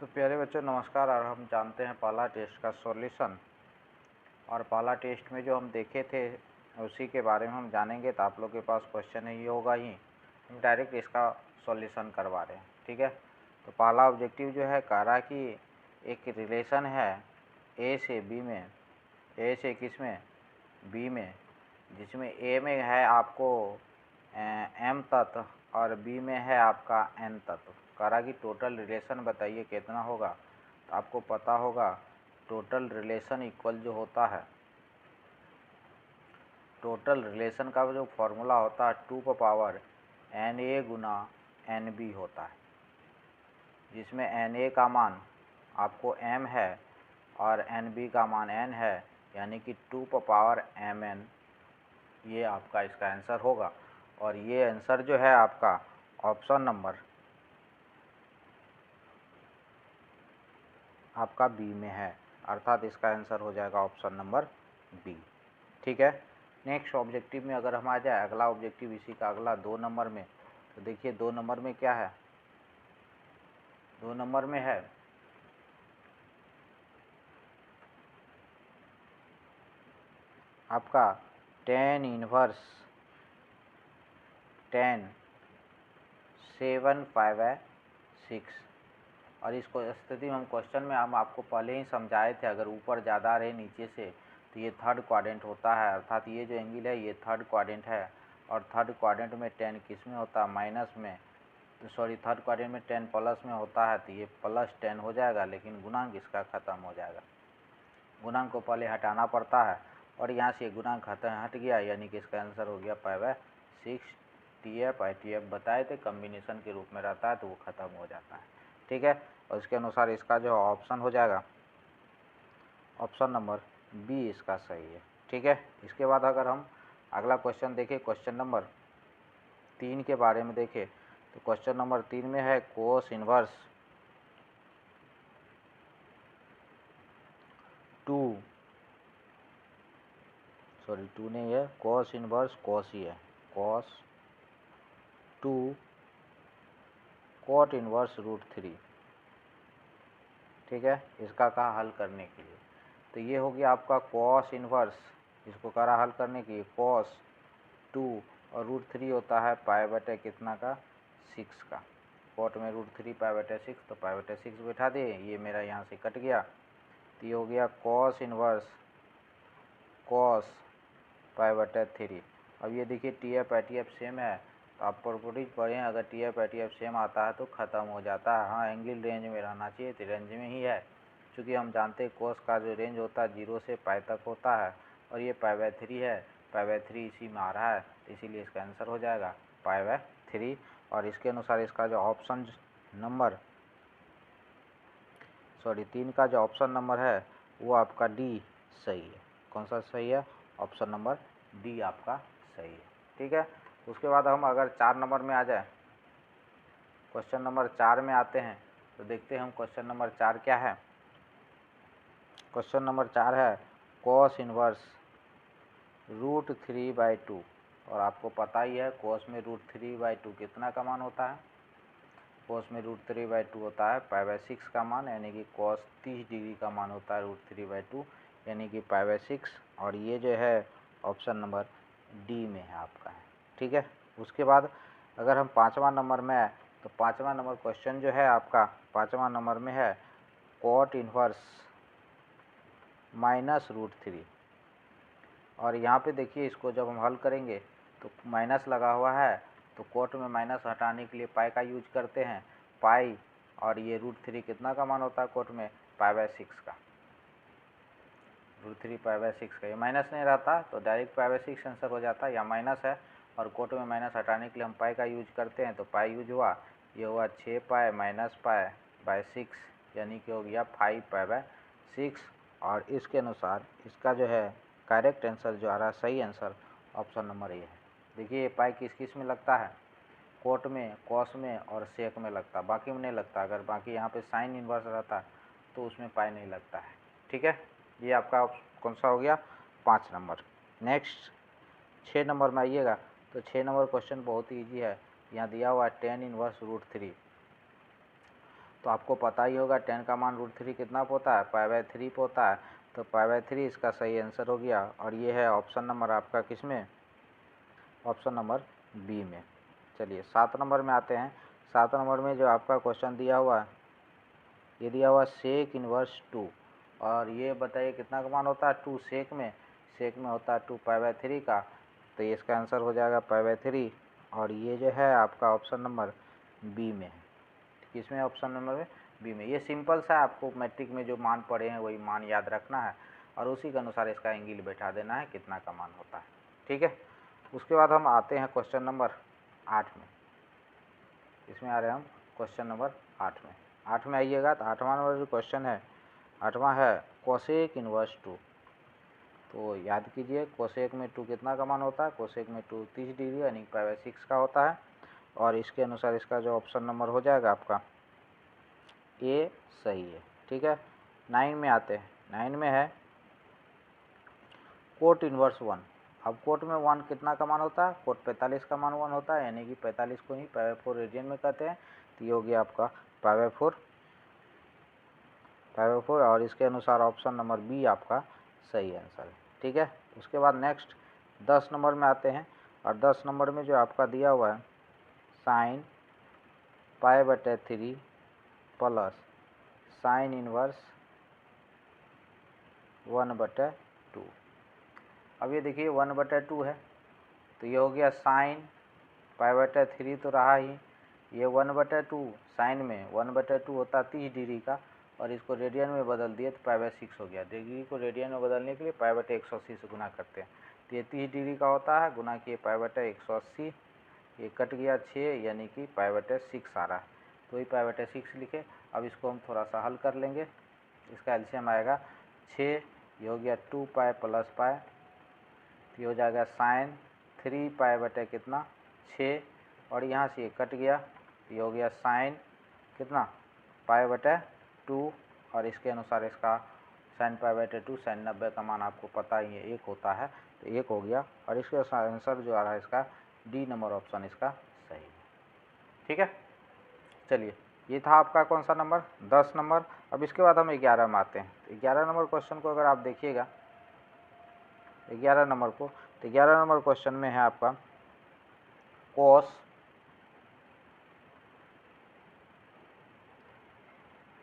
तो प्यारे बच्चों नमस्कार। और हम जानते हैं पहला टेस्ट का सॉल्यूशन। और पहला टेस्ट में जो हम देखे थे उसी के बारे में हम जानेंगे। तो आप लोग के पास क्वेश्चन ही होगा ही, हम डायरेक्ट इसका सॉल्यूशन करवा रहे हैं। ठीक है। तो पहला ऑब्जेक्टिव जो है कह रहा है कि एक रिलेशन है ए से बी में, ए से किस में, बी में, जिसमें ए में है आपको एम तत्व और बी में है आपका एन तत्व। कह रहा कि टोटल रिलेशन बताइए कितना होगा। तो आपको पता होगा टोटल रिलेशन इक्वल जो होता है, टोटल रिलेशन का जो फॉर्मूला होता है 2 एन ए गुना एन बी होता है, जिसमें एन ए का मान आपको एम है और एन बी का मान एन है, यानी कि 2 एम एन। ये आपका इसका आंसर होगा। और ये आंसर जो है आपका ऑप्शन नंबर आपका बी में है, अर्थात इसका आंसर हो जाएगा ऑप्शन नंबर बी। ठीक है। नेक्स्ट ऑब्जेक्टिव में अगर हम आ जाए, अगला ऑब्जेक्टिव इसी का अगला 2 नंबर में, तो देखिए 2 नंबर में क्या है। 2 नंबर में है आपका tan इनवर्स 10 7/6। और इस स्थिति में हम क्वेश्चन में हम आपको पहले ही समझाए थे, अगर ऊपर ज़्यादा रहे नीचे से तो ये थर्ड क्वाड्रेंट होता है, अर्थात ये जो एंगल है ये थर्ड क्वाड्रेंट है। और थर्ड क्वाड्रेंट में 10 किस में होता है, माइनस में, तो सॉरी थर्ड क्वाड्रेंट में 10 प्लस में होता है, तो ये +10 हो जाएगा, लेकिन गुणांक इसका ख़त्म हो जाएगा। गुणांक को पहले हटाना पड़ता है और यहाँ से गुणांक हट गया, यानी कि इसका आंसर हो गया π/6। TF ITF बताए थे कम्बिनेशन के रूप में रहता है तो वो ख़त्म हो जाता है। ठीक है। और इसके अनुसार इसका जो ऑप्शन हो जाएगा ऑप्शन नंबर बी इसका सही है। ठीक है। इसके बाद अगर हम अगला क्वेश्चन देखें, क्वेश्चन नंबर 3 के बारे में देखें, तो क्वेश्चन नंबर 3 में है कोस इनवर्स 2 नहीं है, कॉस इनवर्स कॉस ही है, कॉस 2 कॉट इनवर्स √3। ठीक है। इसका कहा हल करने के लिए, तो ये हो गया आपका कॉस इनवर्स, इसको करा हल करने के लिए कॉस 2 और √3 होता है π/, कितना का, 6 का। कॉट में √3 π/6, तो π/6 बैठा दिए, ये मेरा यहाँ से कट गया, तो ये हो गया कॉस इनवर्स कॉस π/3। अब ये देखिए TF ITF सेम है, तो आप प्रॉपर्टीज पढ़ें, अगर TF ITF सेम आता है तो ख़त्म हो जाता है। हाँ, एंगल रेंज में रहना चाहिए, तो रेंज में ही है, क्योंकि हम जानते हैं कोस का जो रेंज होता है 0 से π तक होता है, और ये π/3 है, π/3 इसी में आ रहा है, तो इसीलिए इसका आंसर हो जाएगा π/3। और इसके अनुसार इसका जो ऑप्शन नंबर 3 का जो ऑप्शन नंबर है वो आपका डी सही है। कौन सा सही है, ऑप्शन नंबर डी आपका सही है। ठीक है। उसके बाद हम अगर 4 नंबर में आ जाए, क्वेश्चन नंबर 4 में आते हैं, तो देखते हैं हम क्वेश्चन नंबर 4 क्या है। क्वेश्चन नंबर 4 है कॉस इनवर्स √3/2। और आपको पता ही है कोस में √3/2 कितना का मान होता है, कोस में √3/2 होता है π/6 का मान, यानी कि कॉस 30 डिग्री का मान होता है √3/2, यानी कि π/6। और ये जो है ऑप्शन नंबर डी में है आपका है। ठीक है। उसके बाद अगर हम 5वां नंबर में आए, तो 5वां नंबर क्वेश्चन जो है आपका 5वां नंबर में है कॉट इनवर्स -√3। और यहाँ पे देखिए इसको जब हम हल करेंगे तो माइनस लगा हुआ है, तो कोट में माइनस हटाने के लिए पाई का यूज करते हैं, पाई, और ये √3 कितना का मान होता है कोट में, π/6 का, √3 π/6 का। ये माइनस नहीं रहता तो डायरेक्ट π/6 आंसर हो जाता है, या माइनस है और कोट में माइनस हटाने के लिए हम पाई का यूज करते हैं, तो पाई यूज हुआ, ये हुआ 6π - π/6, यानी कि हो गया 5π/6। और इसके अनुसार इसका जो है करेक्ट आंसर जो आ रहा है, सही आंसर ऑप्शन नंबर ए है। देखिए पाई किस किस में लगता है, कोट में, कॉस में और सेक में लगता है, बाकी में नहीं लगता। अगर बाकी यहाँ पे साइन इन्वर्स रहता है तो उसमें पाई नहीं लगता है। ठीक है। ये आपका कौन सा हो गया, 5 नंबर। नेक्स्ट 6 नंबर में आइएगा, तो 6 नंबर क्वेश्चन बहुत ही ईजी है। यहाँ दिया हुआ है tan इनवर्स √3। तो आपको पता ही होगा 10 का मान √3 कितना होता है, π/3 होता है। तो π/3 इसका सही आंसर हो गया। और ये है ऑप्शन नंबर आपका किस में, ऑप्शन नंबर बी में। चलिए 7 नंबर में आते हैं। 7 नंबर में जो आपका क्वेश्चन दिया हुआ है, ये दिया हुआ सेक इनवर्स 2, और ये बताइए कितना का मान होता है 2 सेक में होता है 2 π/3 का। तो ये इसका आंसर हो जाएगा π/3। और ये जो है आपका ऑप्शन नंबर बी में है। किस में, ऑप्शन नंबर में बी में। ये सिंपल सा, आपको मैट्रिक में जो मान पड़े हैं वही मान याद रखना है और उसी के अनुसार इसका एंगल बैठा देना है कितना का मान होता है। ठीक है, उसके बाद हम आते हैं क्वेश्चन नंबर 8 में। इसमें आ रहे हैं हम क्वेश्चन नंबर 8 में। 8 में आइएगा तो 8वां नंबर जो क्वेश्चन है, 8वां है कोसेक इनवर्स 2। तो याद कीजिए कोसेक में 2 कितना का मान होता है, कोसेक में 2 30 डिग्री यानी π/6 का होता है। और इसके अनुसार इसका जो ऑप्शन नंबर हो जाएगा आपका ए सही है। ठीक है, 9 में आते हैं। 9 में है कोट इनवर्स 1। अब कोट में 1 कितना का मान होता है, कोट 45 का मान 1 होता है, यानी कि 45 को ही π/4 रेडियन में कहते हैं। तो ये हो गया आपका π/4। और इसके अनुसार ऑप्शन नंबर बी आपका सही आंसर है। ठीक है, उसके बाद नेक्स्ट 10 नंबर में आते हैं। और 10 नंबर में जो आपका दिया हुआ है साइन π/3 प्लस साइन इनवर्स 1/2। अब ये देखिए 1/2 है, तो ये हो गया साइन π/3 तो रहा ही, ये 1/2 साइन में 1/2 होता है 30 डिग्री का, और इसको रेडियन में बदल दिए तो π/6 हो गया। डिग्री को रेडियन में बदलने के लिए π/180 से गुना करते हैं। तो ये 30 डिग्री का होता है, गुना किए π/180, ये कट गया 6 यानी कि π/6 आ रहा है। तो ये π/6 लिखे। अब इसको हम थोड़ा सा हल कर लेंगे। इसका एलसीएम आएगा 6, ये हो गया 2π प्लस π, तो ये हो जाएगा साइन 3π कितना 6, और यहाँ से ये कट गया, तो ये हो गया साइन कितना π/2। और इसके अनुसार इसका साइन π/2 साइन 90 का मान आपको पता ही है 1 होता है, तो 1 हो गया। और इसके आंसर जो आ रहा है इसका डी नंबर ऑप्शन इसका सही है। ठीक है, चलिए ये था आपका कौन सा नंबर, 10 नंबर। अब इसके बाद हम 11 में आते हैं। तो 11 नंबर क्वेश्चन को अगर आप देखिएगा 11 नंबर को, तो 11 नंबर क्वेश्चन में है आपका कोस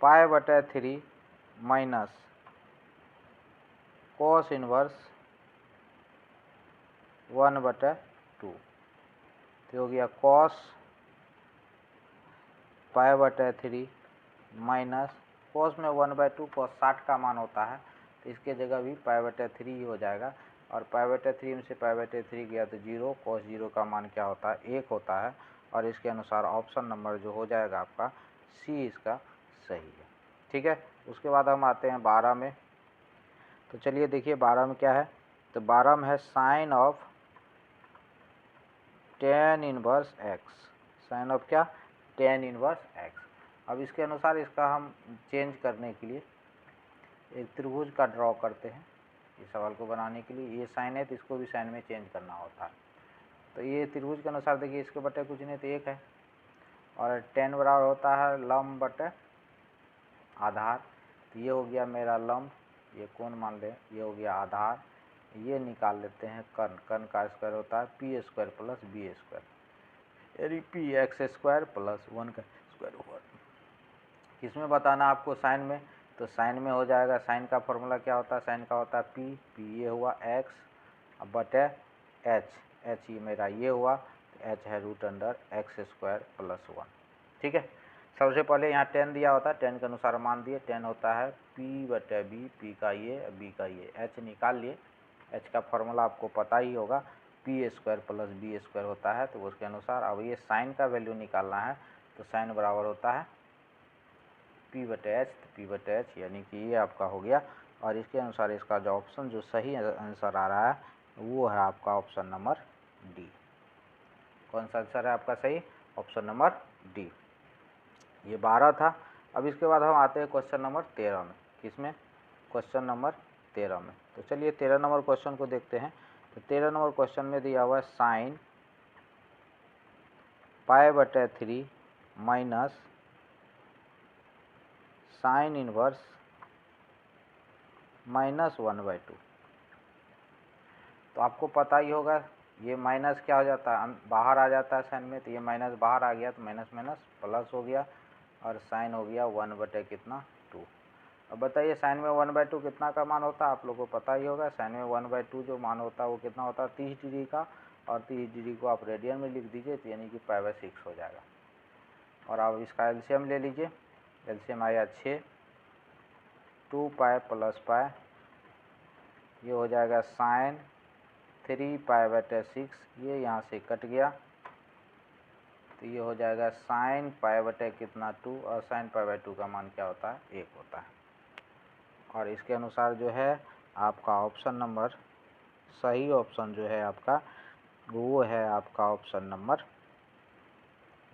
π/3 माइनस कोस इनवर्स 1/2। तो हो गया कॉस π/3 माइनस कॉस में 1/2, कॉस 60 का मान होता है, तो इसके जगह भी π/3 ही हो जाएगा। और π/3 में से π/3 गया तो 0, कॉस 0 का मान क्या होता है 1 होता है। और इसके अनुसार ऑप्शन नंबर जो हो जाएगा आपका सी इसका सही है। ठीक है, उसके बाद हम आते हैं 12 में। तो चलिए देखिए 12 में क्या है, तो 12 में है sine of tan inverse x। Sine of क्या, tan इनवर्स x। अब इसके अनुसार इसका हम चेंज करने के लिए एक त्रिभुज का ड्रॉ करते हैं। इस सवाल को बनाने के लिए ये साइन है तो इसको भी साइन में चेंज करना होता है। तो ये त्रिभुज के अनुसार देखिए इसके बटे कुछ नहीं तो 1 है, और tan बराबर होता है लंब बटे आधार। तो ये हो गया मेरा लंब, ये कोण मान लें, ये हो गया आधार। ये निकाल लेते हैं कर्ण, कर्ण का स्क्वायर होता है p² प्लस b², यानी px² प्लस 1 का स्क्वायर होगा। किसमें बताना आपको, साइन में, तो साइन में हो जाएगा। साइन का फॉर्मूला क्या होता है, साइन का होता है p ये हुआ x बटे h ये मेरा ये हुआ, तो h है √x² प्लस 1। ठीक है, सबसे पहले यहाँ tan दिया होता है, tan के अनुसार मान दिए। tan होता है p/b, p का ये b का ये, h निकाल लिए। h का फॉर्मूला आपको पता ही होगा, p² प्लस b² होता है। तो उसके अनुसार अब ये साइन का वैल्यू निकालना है, तो साइन बराबर होता है p/h, तो p/h यानी कि ये आपका हो गया। और इसके अनुसार इसका जो ऑप्शन जो सही आंसर आ रहा है वो है आपका ऑप्शन नंबर डी। कौन सा आंसर है आपका सही, ऑप्शन नंबर डी। ये 12 था। अब इसके बाद हम आते हैं क्वेश्चन नंबर 13 में। किसमें, क्वेश्चन नंबर 13 में। तो चलिए 13 नंबर क्वेश्चन को देखते हैं। तो 13 नंबर क्वेश्चन में दिया हुआ है साइन π/3 माइनस साइन इनवर्स -1/2। तो आपको पता ही होगा ये माइनस क्या हो जाता है, बाहर आ जाता है साइन में, तो ये माइनस बाहर आ गया तो माइनस माइनस प्लस हो गया और साइन हो गया 1/2। अब बताइए साइन में 1/2 कितना का मान होता है, आप लोगों को पता ही होगा। साइन में 1/2 जो मान होता है वो कितना होता है, 30 डिग्री का, और 30 डिग्री को आप रेडियन में लिख दीजिए तो यानी कि π/6 हो जाएगा। और आप इसका एलसीएम ले लीजिए, एलसीएम आया 6, 2π + π, ये हो जाएगा साइन 3π/6, ये यहाँ से कट गया तो ये हो जाएगा साइन π/कितना 2, और साइन π/2 का मान क्या होता है, 1 होता है। और इसके अनुसार जो है आपका ऑप्शन नंबर, सही ऑप्शन जो है आपका वो है आपका ऑप्शन नंबर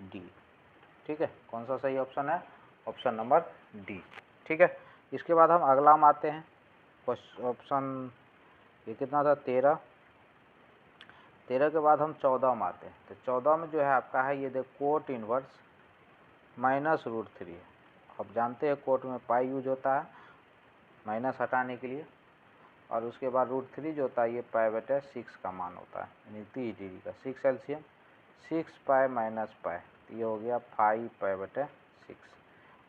डी। ठीक है, कौन सा सही ऑप्शन है, ऑप्शन नंबर डी। ठीक है, इसके बाद हम अगला में आते हैं। ऑप्शन ये कितना था, 13 के बाद हम 14 में आते हैं। तो 14 में जो है आपका है ये देखो कोट इनवर्स -√3 है। अब जानते हैं कोट में पाई यूज होता है माइनस हटाने के लिए, और उसके बाद √3 जो होता है ये π/6 का मान होता है, यानी 30 डिग्री का। 6 एलसीएम 6π - π, ये हो गया 5π/6।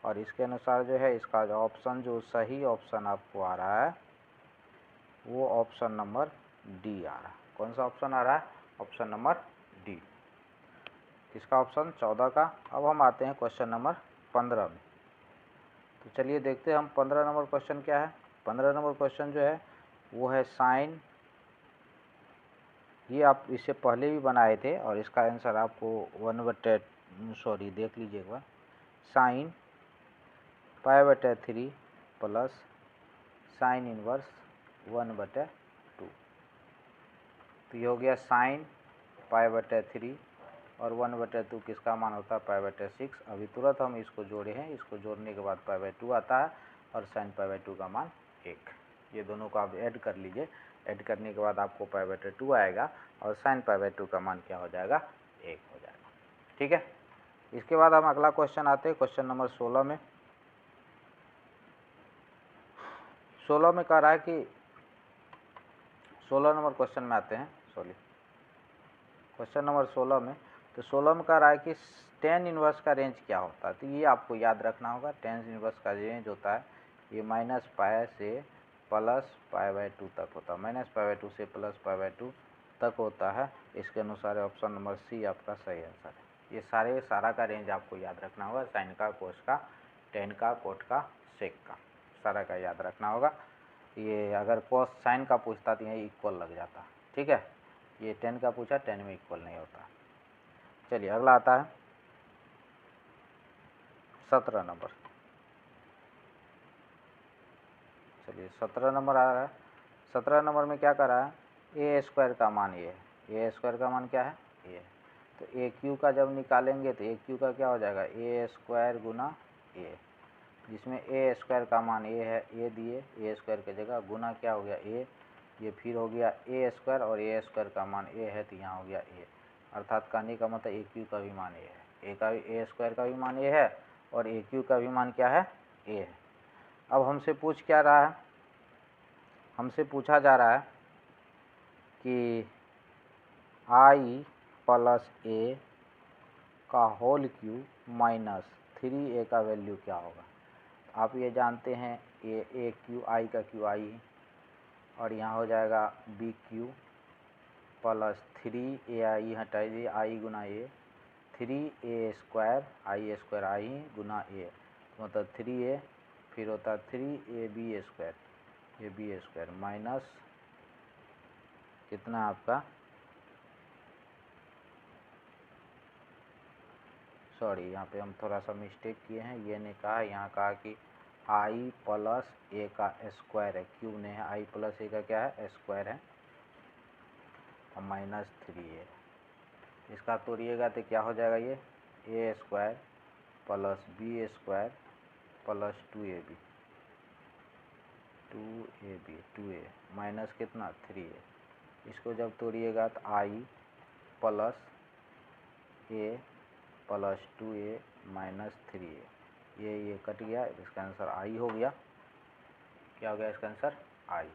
और इसके अनुसार जो है इसका जो ऑप्शन, जो सही ऑप्शन आपको आ रहा है वो ऑप्शन नंबर डी आ रहा है। कौन सा ऑप्शन आ रहा है, ऑप्शन नंबर डी। किसका ऑप्शन, 14 का। अब हम आते हैं क्वेश्चन नंबर 15 में। तो चलिए देखते हैं हम 15 नंबर क्वेश्चन क्या है। 15 नंबर क्वेश्चन जो है वो है साइन, ये आप इससे पहले भी बनाए थे और इसका आंसर आपको 1/, देख लीजिए एक बार, साइन π/3 प्लस साइन इनवर्स 1/2। तो ये हो गया साइन π/3 और 1/2 किसका मान होता है, π/6। अभी तुरंत हम इसको जोड़े हैं, इसको जोड़ने के बाद π/2 आता है और साइन π/2 का मान 1। ये दोनों को आप ऐड कर लीजिए, ऐड करने के बाद आपको π/2 आएगा और साइन π/2 का मान क्या हो जाएगा, 1 हो जाएगा। ठीक है, इसके बाद हम अगला क्वेश्चन आते हैं क्वेश्चन नंबर 16 में। 16 में कह रहा है कि 16 नंबर क्वेश्चन में आते हैं, क्वेश्चन नंबर 16 में। तो 16 में कह रहा है कि टेन इनवर्स का रेंज क्या होता है। तो ये आपको याद रखना होगा, टेन इनवर्स का रेंज होता है ये -π से +π/2 तक होता है, -π/2 से +π/2 तक होता है। इसके अनुसार ऑप्शन नंबर सी आपका सही आंसर है। ये सारा का रेंज आपको याद रखना होगा, साइन का, कोस का, टेन का, कोट का, सेक का, सारा का याद रखना होगा। ये अगर कोस साइन का पूछता तो ये इक्वल लग जाता। ठीक है, ये 10 का पूछा, 10 में इक्वल नहीं होता। चलिए अगला आता है 17 नंबर। चलिए 17 नंबर आ रहा है। 17 नंबर में क्या कर रहा है, a² का मान ये है, a² का मान क्या है, ये। तो AQ का जब निकालेंगे तो AQ का क्या हो जाएगा, a² गुना a, जिसमें a² का मान a है, a दिए, a² की जगह गुना क्या हो गया, a, ये फिर हो गया a² और a² का मान a है तो यहाँ हो गया a। अर्थात कहने का मतलब AQ का भी मान a है, a² का भी मान a है और AQ का भी मान क्या है, a है। अब हमसे पूछ क्या रहा है, हमसे पूछा जा रहा है कि i + a का होल क्यूब माइनस 3a का वैल्यू क्या होगा। आप ये जानते हैं a क्यू, i का क्यू i है, और यहाँ हो जाएगा bq + 3ai हटाइए, i Guna a, 3a² i² i Guna a, मतलब 3a, फिर होता है 3ab², ये b² माइनस कितना आपका, सॉरी यहाँ पे हम थोड़ा सा मिस्टेक किए हैं, ये नहीं कहा, यहाँ कहा कि i + a का स्क्वायर है, क्यूब नहीं है, i + a का क्या है, स्क्वायर है, और -3a। इसका तोड़िएगा तो क्या हो जाएगा, ये a² + b² + 2ab, माइनस कितना 3a। इसको जब तोड़िएगा तो i + a + 2a - 3a, ये कट गया, इसका आंसर आई हो गया। क्या हो गया इसका आंसर? आई।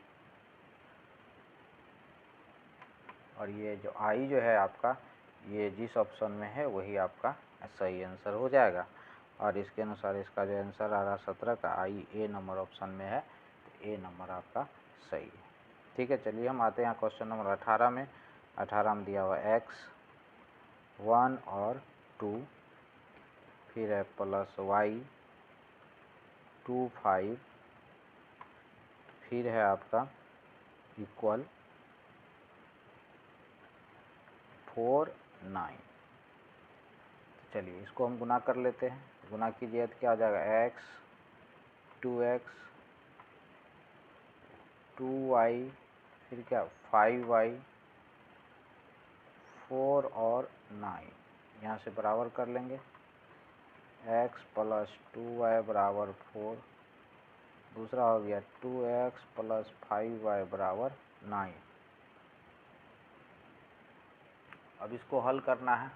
और ये जो आई जो है आपका, ये जिस ऑप्शन में है वही आपका सही आंसर हो जाएगा। और इसके अनुसार इसका जो आंसर आ रहा 17 का, आई ए नंबर ऑप्शन में है, तो ए नंबर आपका सही है। ठीक है, चलिए हम आते हैं क्वेश्चन नंबर 18 में। 18 में दिया हुआ x 1 और 2, फिर है प्लस y 2 5, फिर है आपका इक्वल 4 9। चलिए इसको हम गुना कर लेते हैं। गुना कीजिए तो क्या हो जाएगा? x 2x 2y, फिर क्या 5y 4 और 9। यहाँ से बराबर कर लेंगे। x प्लस 2y बराबर 4, दूसरा हो गया 2x प्लस 5y बराबर 9। अब इसको हल करना है।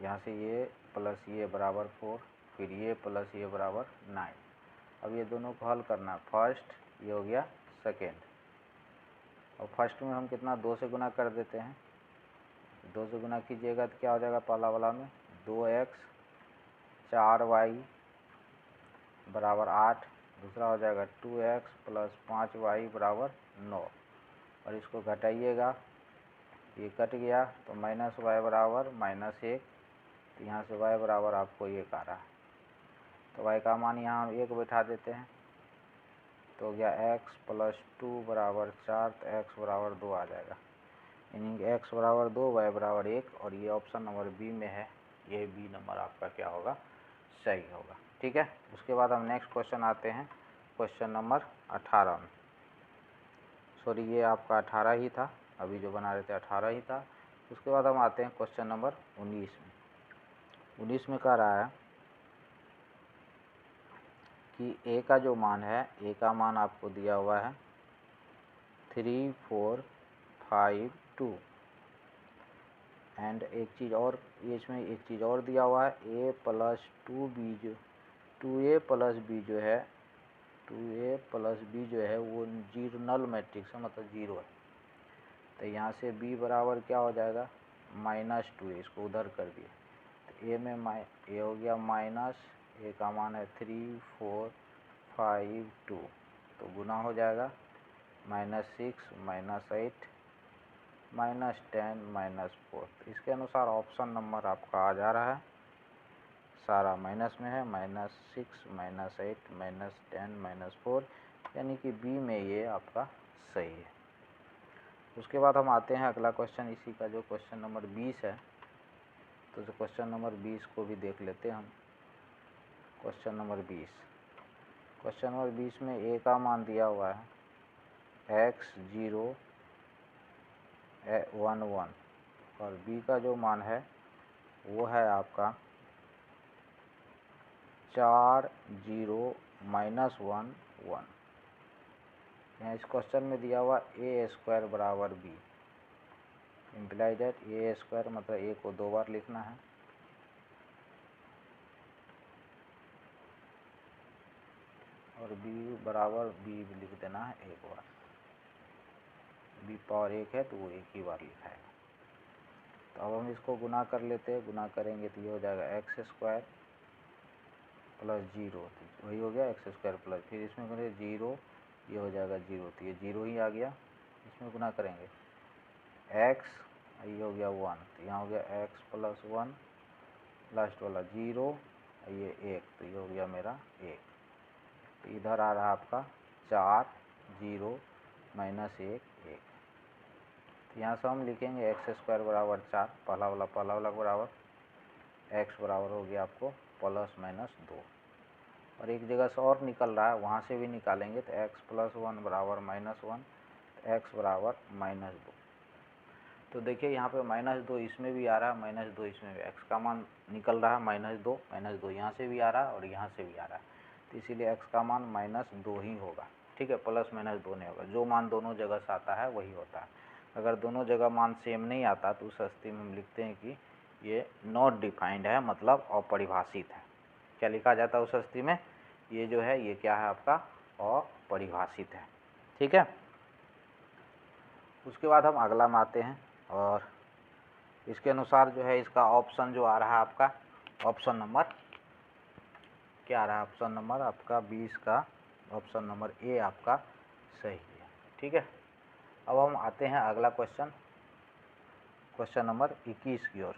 यहाँ से ये प्लस ये बराबर 4, फिर ये प्लस ये बराबर 9। अब ये दोनों को हल करना है। फर्स्ट ये हो गया सेकेंड, और फर्स्ट में हम कितना 2 से गुना कर देते हैं। 2 से गुना कीजिएगा तो क्या हो जाएगा? पहला वाला में 2x 4y बराबर 8, दूसरा हो जाएगा 2x प्लस 5y बराबर 9। और इसको घटाइएगा, ये कट गया तो माइनस y बराबर -1, तो यहाँ से y बराबर आपको 1 आ रहा है। तो y का मान यहाँ हम 1 बैठा देते हैं, तो हो गया x प्लस 2 बराबर 4, तो x बराबर 2 आ जाएगा। यानी कि x बराबर 2, y बराबर 1, और ये ऑप्शन नंबर बी में है, ये बी नंबर आपका क्या होगा? सही होगा। ठीक है, उसके बाद हम नेक्स्ट क्वेश्चन आते हैं, क्वेश्चन नंबर 18 में। सॉरी, ये आपका 18 ही था, अभी जो बना रहे थे 18 ही था। उसके बाद हम आते हैं क्वेश्चन नंबर 19 में। 19 में कह रहा है कि a का जो मान है, a का मान आपको दिया हुआ है 3 4 5 2। एंड एक चीज़ और, ये इसमें एक चीज़ और दिया हुआ है, a प्लस 2b जो 2a प्लस b जो है, 2a प्लस b जो है वो जीरो नल मैट्रिक्स है, मतलब जीरो है। तो यहाँ से b बराबर क्या हो जाएगा? -2, इसको उधर कर दिए तो a में ये हो गया माइनस, a का मान है 3 4 5 2, तो गुना हो जाएगा -6 -8 -10 -4। इसके अनुसार ऑप्शन नंबर आपका आ जा रहा है, सारा माइनस में है, -6 -8 -10 -4, यानी कि बी में ये आपका सही है। उसके बाद हम आते हैं अगला क्वेश्चन, इसी का जो क्वेश्चन नंबर 20 है। तो जो क्वेश्चन नंबर 20 को भी देख लेते हैं हम। क्वेश्चन नंबर 20, क्वेश्चन नंबर 20 में a का मान दिया हुआ है x 0 1 1, और b का जो मान है वो है आपका 4 0 -1 1। यहाँ इस क्वेश्चन में दिया हुआ a² बराबर b, इम्प्लाई दैट a² मतलब a को 2 बार लिखना है, और b बराबर b लिख देना है 1 बार। b पावर 1 है तो वो 1 ही बार लिखा है। तो अब हम इसको गुना कर लेते हैं। गुना करेंगे तो ये हो जाएगा x² प्लस 0, वही हो गया x² प्लस, फिर इसमें करेंगे 0, ये हो जाएगा 0, तो ये 0 ही आ गया। इसमें गुना करेंगे x, ये हो गया 1, तो यहाँ हो गया x प्लस 1, लास्ट वाला 0, ये 1, तो ये हो गया मेरा 1। तो इधर आ रहा आपका 4 0 -1 1। तो यहाँ से हम लिखेंगे x² बराबर 4, पहला वाला बराबर, x बराबर हो गया आपको ±2, और एक जगह से और निकल रहा है, वहाँ से भी निकालेंगे तो x प्लस 1 बराबर -1, x बराबर -2। तो देखिए यहाँ पे -2 इसमें भी आ रहा है, -2 इसमें भी, x का मान निकल रहा है -2 यहाँ से भी आ रहा है और यहाँ से भी आ रहा है, तो इसीलिए x का मान -2 ही होगा। ठीक है, +-2 नहीं होगा। जो मान दोनों जगह से आता है वही होता है। अगर दोनों जगह मान सेम नहीं आता तो उस स्थिति में हम लिखते हैं कि ये नॉट डिफाइंड है, मतलब अपरिभाषित है। क्या लिखा जाता है उस स्थिति में, ये जो है ये क्या है आपका अपरिभाषित है। ठीक है, उसके बाद हम अगला में आते हैं और इसके अनुसार जो है इसका ऑप्शन जो आ रहा है आपका ऑप्शन नंबर क्या आ रहा है, ऑप्शन नंबर आपका 20 का ऑप्शन नंबर ए आपका सही है। ठीक है, अब हम आते हैं अगला क्वेश्चन, क्वेश्चन नंबर 21 की ओर।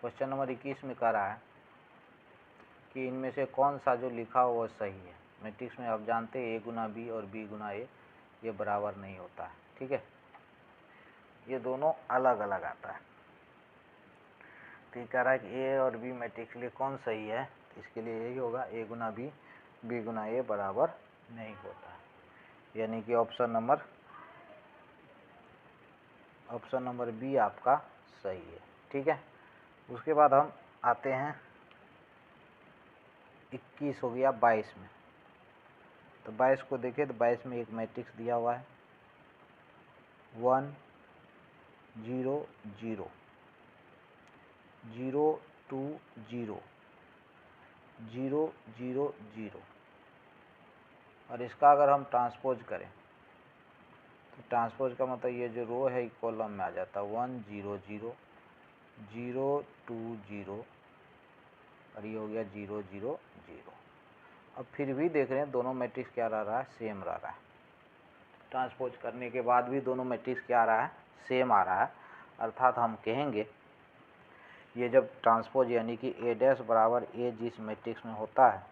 क्वेश्चन नंबर 21 में कह रहा है कि इनमें से कौन सा जो लिखा हुआ वो सही है। मैट्रिक्स में आप जानते हैं ए गुना बी और बी गुना ए ये बराबर नहीं होता है। ठीक है, ये दोनों अलग अलग आता है। तो ये कह रहा है कि ए और बी मैट्रिक्स के लिए कौन सही है, इसके लिए यही होगा ए गुना बी गुना ए बराबर नहीं होता है, यानी कि ऑप्शन नंबर बी आपका सही है। ठीक है, उसके बाद हम आते हैं 21 हो गया 22 में। तो 22 को देखें तो 22 में एक मैट्रिक्स दिया हुआ है 1 0 0 0 2 0 0 0 0 और इसका अगर हम ट्रांसपोज करें तो ट्रांसपोज का मतलब ये जो रो है कॉलम में आ जाता है 1 0 0 0 2 0 और ये हो गया 0 0 0। अब फिर भी देख रहे हैं दोनों मैट्रिक्स क्या रहा है, सेम रह रहा है। ट्रांसपोज करने के बाद भी दोनों मैट्रिक्स क्या आ रहा है, सेम आ रहा है। अर्थात हम कहेंगे ये जब ट्रांसपोज यानी कि ए डैश बराबर ए जिस मैट्रिक्स में होता है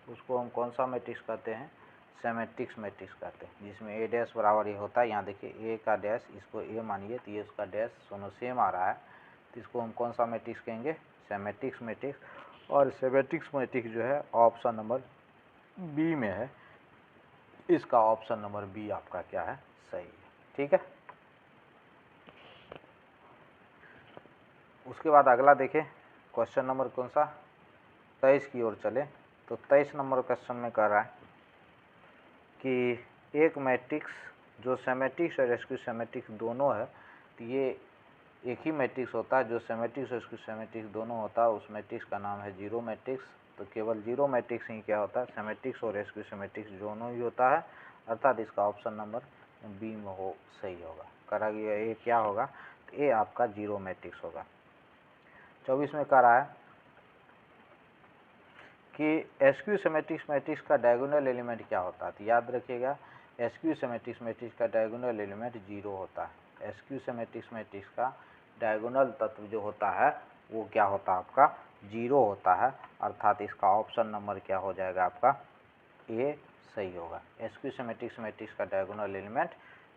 उसको हम कौन सा मैट्रिक्स कहते हैं, सिमेट्रिक्स मैट्रिक्स कहते हैं, जिसमें ए डैश बराबर ये होता है। यहाँ देखिए ए का डैश इसको ए मानिए तो ये उसका डैश दोनों सेम आ रहा है, तो इसको हम कौन सा मैट्रिक्स कहेंगे, सिमेट्रिक्स मैट्रिक्स। और सिमेट्रिक्स मैट्रिक्स जो है ऑप्शन नंबर बी में है, इसका ऑप्शन नंबर बी आपका क्या है, सही है। ठीक है, उसके बाद अगला देखें क्वेश्चन नंबर कौन सा 23 की ओर चले। तो 23 नंबर क्वेश्चन में कह रहा है कि एक मैट्रिक्स जो सिमेट्रिक्स और एक्सक्यू सिमेट्रिक्स दोनों है, तो ये एक ही मैट्रिक्स होता है जो सिमेट्रिक्स और एक्सक्यू सिमेट्रिक्स दोनों होता है, उस मैट्रिक्स का नाम है जीरो मैट्रिक्स। तो केवल जीरो मैट्रिक्स ही क्या होता है, सिमेट्रिक्स और एक्सक्यू सिमेट्रिक्स दोनों ही होता है, अर्थात इसका ऑप्शन नंबर बी में हो सही होगा। करा गया ये क्या होगा, तो ये आपका जीरो मैट्रिक्स होगा। 24 में कह रहा है कि एसक्यू सिमेट्रिक्स मैट्रिक्स का डायगोनल एलिमेंट क्या होता है। तो याद रखिएगा एसक्यू सिमेट्रिक्स मैट्रिक्स का डायगोनल एलिमेंट जीरो होता है। एसक्यू सिमेट्रिक्स मैट्रिक्स का डायगोनल तत्व जो होता है वो क्या होता है, आपका जीरो होता है, अर्थात इसका ऑप्शन नंबर क्या हो जाएगा, आपका ए सही होगा। एसक्यू सिमेट्रिक्स मैट्रिक्स का डायगोनल एलिमेंट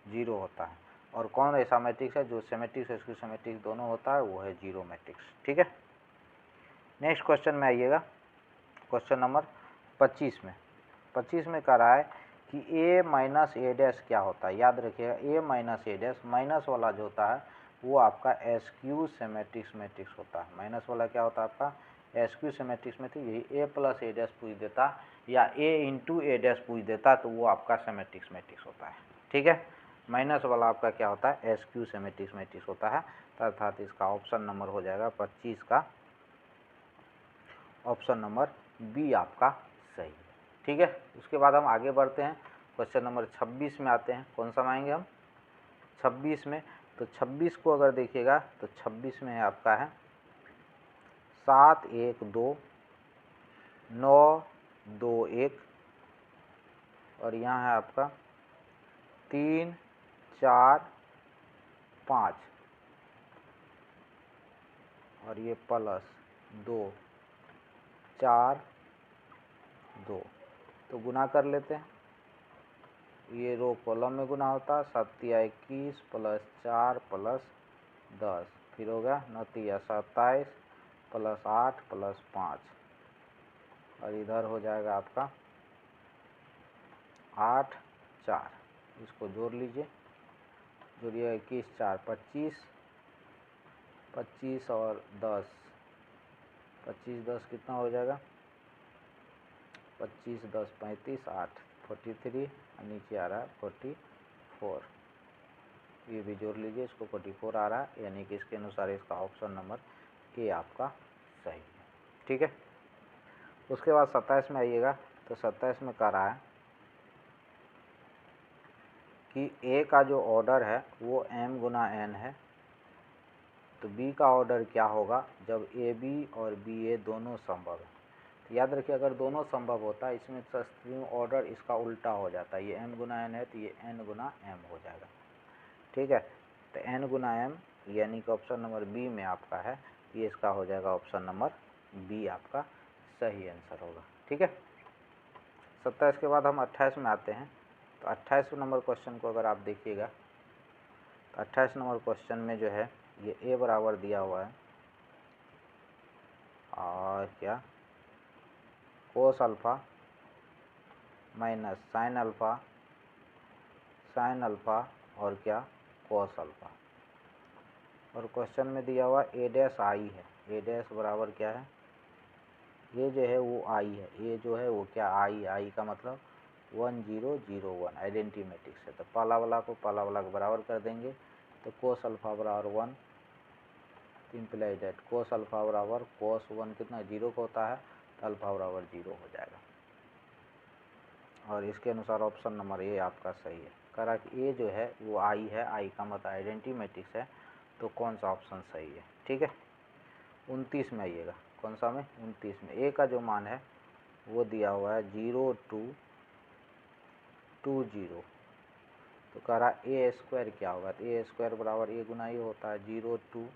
जीरो होता है। और कौन ऐसा मैट्रिक्स है जो सिमेट्रिक्स एसक्यू सिमेट्रिक्स दोनों होता है, वो है जीरो मैट्रिक्स। ठीक है, नेक्स्ट क्वेश्चन में आइएगा, क्वेश्चन नंबर 25 में। 25 में कह रहा है कि ए माइनस ए डैश क्या होता है। याद रखिएगा ए माइनस ए डैश, माइनस वाला जो होता है वो आपका एसक्यू सिमेट्रिक्स मैट्रिक्स होता है। माइनस वाला क्या होता है आपका एसक्यू सिमेट्रिक्स मैट्रिक्स। यही ए प्लस ए डैश पूछ देता या ए इंटू ए डैश पूछ देता तो वो आपका सिमेट्रिक्स मैट्रिक्स होता है। ठीक है, माइनस वाला आपका क्या होता है, एसक्यू सिमेट्रिक्स मैट्रिक्स होता है, अर्थात इसका ऑप्शन नंबर हो जाएगा 25 का ऑप्शन नंबर बी आपका सही है। ठीक है, उसके बाद हम आगे बढ़ते हैं, क्वेश्चन नंबर 26 में आते हैं। कौन सा आएंगे हम 26 में। तो 26 को अगर देखिएगा तो 26 में है आपका है 7 1 2 9 2 1 और यहाँ है आपका 3 4 5 और ये प्लस 2 4 2। तो गुना कर लेते हैं, ये रो कॉलम में गुना होता है, 7 या 21 प्लस 4 प्लस 10, फिर होगा 9 या 27 प्लस 8 प्लस 5 और इधर हो जाएगा आपका 8 4, इसको जोड़ लीजिए, जोड़िए 21 4 25 25 और 10, 25 10 कितना हो जाएगा 25 10 35 8 43 और नीचे आ रहा है 44, ये भी जोड़ लीजिए, इसको 44 आ रहा है, यानी कि इसके अनुसार इसका ऑप्शन नंबर ए आपका सही है। ठीक है, उसके बाद 27 में आइएगा, तो 27 में कह रहा है कि ए का जो ऑर्डर है वो m गुना n है, तो b का ऑर्डर क्या होगा जब ए बी और बी ए दोनों संभव है। तो याद रखिए अगर दोनों संभव होता है इसमें स्ट्रीम ऑर्डर इसका उल्टा हो जाता है, ये m गुना n है तो ये n गुना m हो जाएगा। ठीक है, तो n गुना m यानी कि ऑप्शन नंबर बी में आपका है, ये इसका हो जाएगा ऑप्शन नंबर बी आपका सही आंसर होगा। ठीक है, 27 के बाद हम 28 में आते हैं। तो 28 नंबर क्वेश्चन को अगर आप देखिएगा तो 28 नंबर क्वेश्चन में जो है ये ए बराबर दिया हुआ है और क्या cos alpha minus sine alpha और क्या कोस अल्फ़ा, और क्वेश्चन में दिया हुआ ए डैश आई है, ए डैश बराबर क्या है, ये जो है वो आई है, ये जो है वो क्या आई का मतलब 1001 आइडेंटिटी मैट्रिक्स है। तो पहला वाला को पहला वाला के बराबर कर देंगे, तो कोस अल्फ़ा बराबर 1 इम्प्लाई दैट कोस अल्फ़ा बराबर कोस 1 कितना 0 का होता है, तो अल्फ़ा बराबर 0 हो जाएगा। और इसके अनुसार ऑप्शन नंबर ए आपका सही है। कह रहा कि ए जो है वो आई है, आई का मतलब आइडेंटिटी मैट्रिक्स है, तो कौन सा ऑप्शन सही है। ठीक है, 29 में आइएगा, कौन सा में 29 में ए का जो मान है वो दिया हुआ है 0 2 2 0, तो कह रहा ए स्क्वायर क्या होगा, तो ए स्क्वायर बराबर ए गुना ये होता है 0 2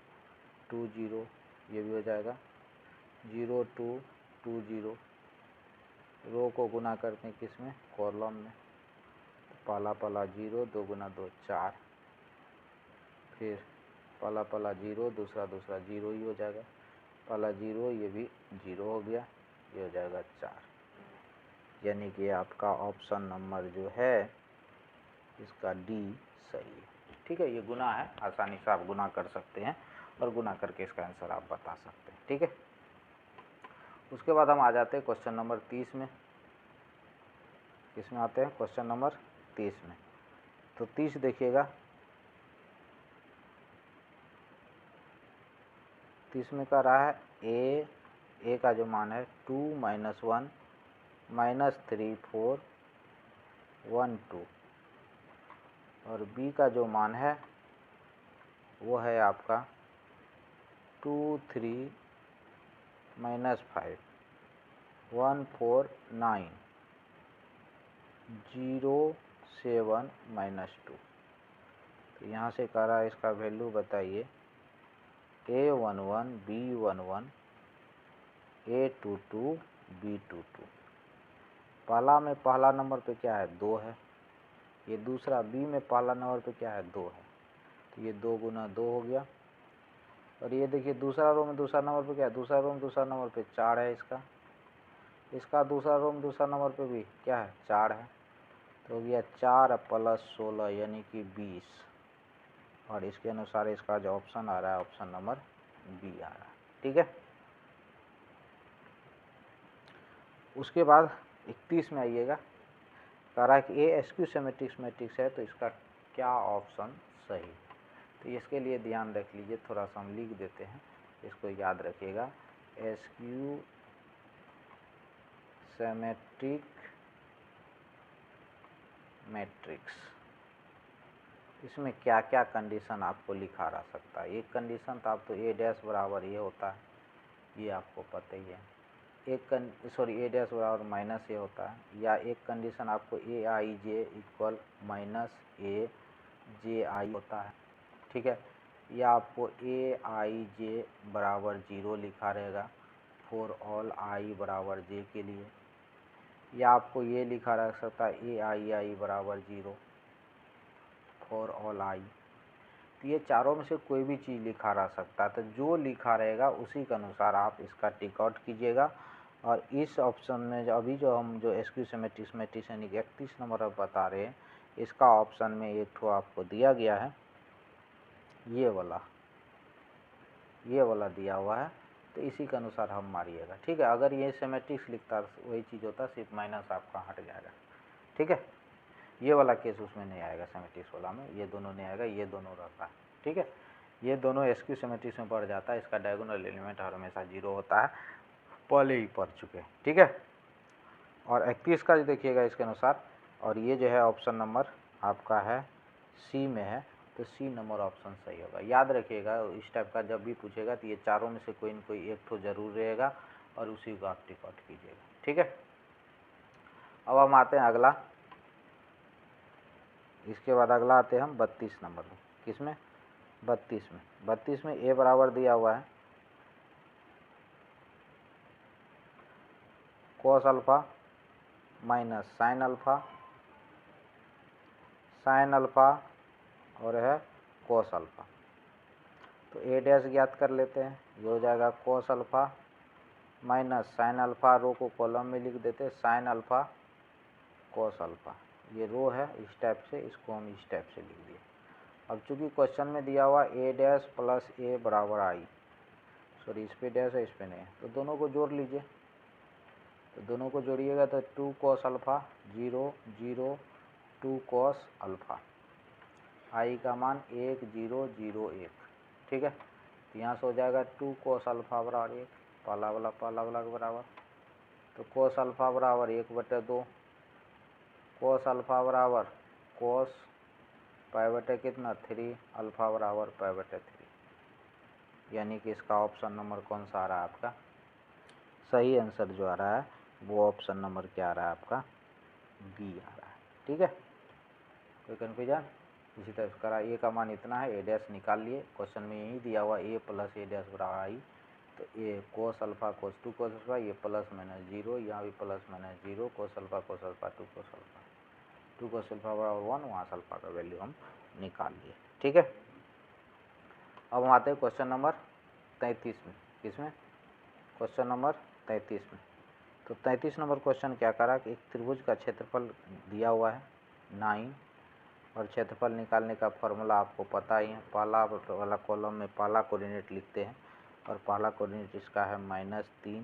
2 0, ये भी हो जाएगा 0 2 2 0, रो को गुना करते हैं किस में कॉलम में, तो पहला पहला 0 2 गुना 2 4, फिर पहला पहला 0 दूसरा दूसरा 0 ही हो जाएगा, पहला 0 ये भी 0 हो गया, ये हो जाएगा 4, यानी कि आपका ऑप्शन नंबर जो है इसका डी सही है। ठीक है, ये गुना है, आसानी से आप गुना कर सकते हैं और गुना करके इसका आंसर आप बता सकते हैं। ठीक है, उसके बाद हम आ जाते हैं क्वेश्चन नंबर 30 में। किस में आते हैं, क्वेश्चन नंबर 30 में। तो 30 देखिएगा, 30 में कह रहा है ए का जो मान है 2 - 1 - 3 4 1 2, और बी का जो मान है वो है आपका 2 3 - 5 1 4 9 0 7 -2। तो यहाँ से कह रहा है इसका वैल्यू बताइए, A11 B11 A22 B22। पहला में पहला नंबर पे क्या है 2 है, ये दूसरा बी में पहला नंबर पे क्या है 2 है, तो ये 2 गुना 2 हो गया। और ये देखिए दूसरा रो में दूसरा नंबर पे क्या है, दूसरा रो में दूसरा नंबर पे 4 है, इसका दूसरा रो में दूसरा नंबर पे भी क्या है 4 है, तो हो गया 4 + 16 यानी कि 20, और इसके अनुसार इसका जो ऑप्शन आ रहा है ऑप्शन नंबर बी आ रहा है। ठीक है, उसके बाद 31 में आइएगा, कह रहा है कि ए स्क्यू सिमेट्रिक मैट्रिक्स है, तो इसका क्या ऑप्शन सही। तो इसके लिए ध्यान रख लीजिए, थोड़ा सा हम लिख देते हैं, इसको याद रखिएगा। स्क्यू सिमेट्रिक मैट्रिक्स, इसमें क्या क्या कंडीशन आपको लिखा रह सकता है। एक कंडीशन तो आपको ए डैश बराबर ये होता है, ये आपको पता ही है। ए डैश बराबर माइनस ए होता है, या एक कंडीशन आपको ए आई जे इक्वल -ए जे आई होता है। ठीक है, या आपको ए आई जे बराबर 0 लिखा रहेगा फॉर ऑल आई बराबर जे के लिए, या आपको ये लिखा रह सकता है ए आई बराबर 0 फॉर ऑल आई। तो ये चारों में से कोई भी चीज़ लिखा रह सकता है, तो जो लिखा रहेगा उसी के अनुसार आप इसका टिक आउट कीजिएगा। और इस ऑप्शन में जो हम स्क्यू सिमेट्रिक मैट्रिक्स यानी कि 31 नंबर अब बता रहे हैं, इसका ऑप्शन में एक ठो आपको दिया गया है, ये वाला दिया हुआ है, तो इसी के अनुसार हम मारिएगा। ठीक है, अगर ये सिमेट्रिक्स लिखता वही चीज़ होता, सिर्फ माइनस आपका हट जाएगा। ठीक है, ये वाला केस उसमें नहीं आएगा, सिमेट्रिक्स वाला में ये दोनों नहीं आएगा, ये दोनों रहता है। ठीक है, ये दोनों स्क्यू सिमेट्रिक्स में बढ़ जाता है, इसका डायगोनल एलिमेंट हमेशा 0 होता है, पहले ही पढ़ चुके हैं, ठीक है। और 31 का देखिएगा इसके अनुसार, और ये जो है ऑप्शन नंबर आपका है सी में है, तो सी नंबर ऑप्शन सही होगा। याद रखिएगा इस टाइप का जब भी पूछेगा तो ये चारों में से कोई न कोई एक तो जरूर रहेगा और उसी को आप टिकआउट कीजिएगा, ठीक है। अब हम आते हैं अगला, इसके बाद अगला आते हैं हम 32 नंबर में। किसमें? 32 में। 32 में ए बराबर दिया हुआ है cos alpha minus sine alpha, sine alpha और है कॉस अल्फा। तो ए डैश ज्ञात कर लेते हैं, ये हो जाएगा cos alpha minus sine alpha, row को कॉलम में लिख देते हैं साइन अल्फा कॉस अल्फा। ये रो है इस टाइप से, इसको हम इस टाइप से लिख दिए। अब चूंकि क्वेश्चन में दिया हुआ ए डैश प्लस ए बराबर आई, सॉरी इस पे डैश है इस पे नहीं है, तो दोनों को जोड़ लीजिए। तो दोनों को जोड़िएगा तो 2 कॉस अल्फा 0 0 2 कॉस अल्फा, आई का मान 1 0 0 1, ठीक है। तो यहाँ से हो जाएगा 2 कॉस अल्फा बराबर 1, पहला वाला के बराबर। तो कॉस अल्फा बराबर 1/2, कॉस अल्फा बराबर कॉस पाई बटे कितना 3, अल्फा बराबर पाई बटे 3। यानी कि इसका ऑप्शन नंबर कौन सा आ रहा है आपका? सही आंसर जो आ रहा है वो ऑप्शन नंबर क्या आ रहा है आपका? बी आ रहा है, ठीक है। कोई कन्फ्यूजन? इसी तरह करा, ए का मान इतना है, ए डैश निकाल लिए, क्वेश्चन में यही दिया हुआ ए प्लस ए डैश बराबर आई। तो A cos alpha cos 2 cos alpha, ये प्लस माइनस 0, यहाँ भी plus minus 0, cos alpha 2 cos alpha 2 cos alpha बराबर 1, वहाँ से अल्फा का वैल्यू हम निकाल लिए, ठीक है। अब हम आते हैं क्वेश्चन नंबर 33 में। किसमें? क्वेश्चन नंबर 33 में। तो 33 नंबर क्वेश्चन क्या करा कि एक त्रिभुज का क्षेत्रफल दिया हुआ है 9, और क्षेत्रफल निकालने का फॉर्मूला आपको पता ही है। पहला वाला कॉलम में पहला कोऑर्डिनेट लिखते हैं, और पहला कोऑर्डिनेट इसका है -3,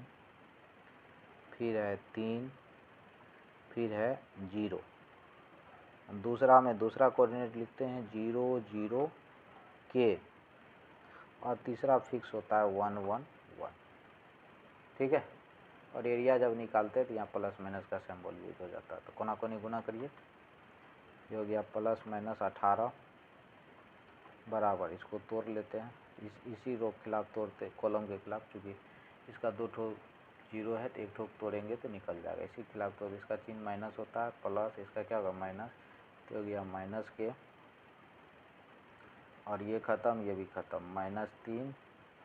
फिर है 3, फिर है 0। दूसरा में दूसरा कोऑर्डिनेट लिखते हैं 0 0 के, और तीसरा फिक्स होता है 1 1 1, ठीक है। और एरिया जब निकालते हैं तो यहाँ प्लस माइनस का सिंबल यूज हो जाता है। तो कोना कोनी गुना करिए, ये हो गया प्लस माइनस 18 बराबर, इसको तोड़ लेते हैं, इसी रो के खिलाफ तोड़ते, कॉलम के खिलाफ, चूँकि इसका 2 ठो 0 है तो एक ठो तोड़ेंगे तो निकल जाएगा, इसी के खिलाफ तोड़, इसका चिन्ह माइनस होता है, प्लस इसका क्या होगा माइनस, तो हो गया माइनस के, और ये ख़त्म ये भी ख़त्म, -3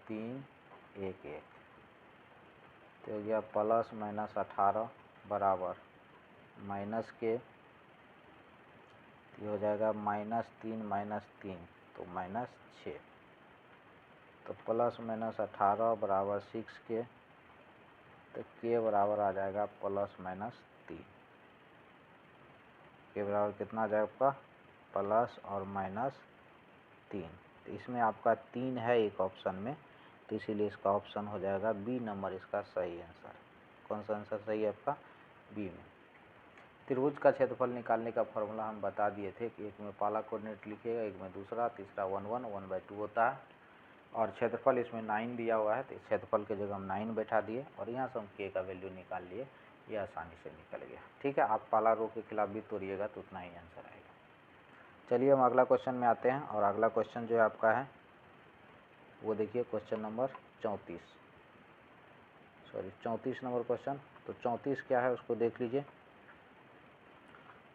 3 1 1, तो हो गया प्लस माइनस 18 बराबर माइनस के, ये हो जाएगा -3 तो -6। तो प्लस माइनस 18 बराबर 6 के, तो के बराबर आ जाएगा प्लस माइनस 3। के बराबर कितना आ जाएगा आपका? प्लस और -3। तो इसमें आपका 3 है एक ऑप्शन में, तो इसीलिए इसका ऑप्शन हो जाएगा बी नंबर, इसका सही आंसर। कौन सा आंसर सही है आपका? बी में। त्रिभुज का क्षेत्रफल निकालने का फॉर्मूला हम बता दिए थे कि एक में पहला कोऑर्डिनेट लिखिएगा, एक में दूसरा, तीसरा 1 1 1/2 होता है, और क्षेत्रफल इसमें 9 दिया हुआ है, तो इस क्षेत्रफल के जगह हम 9 बैठा दिए, और यहाँ से हम के का वैल्यू निकाल लिए, ये आसानी से निकल गया, ठीक है। आप पहला रो के खिलाफ भी तोड़िएगा तो उतना ही आंसर आएगा। चलिए हम अगला क्वेश्चन में आते हैं, और अगला क्वेश्चन जो है आपका है वो देखिए question number 34, sorry 34 number question. तो 34 क्या है उसको देख लीजिए।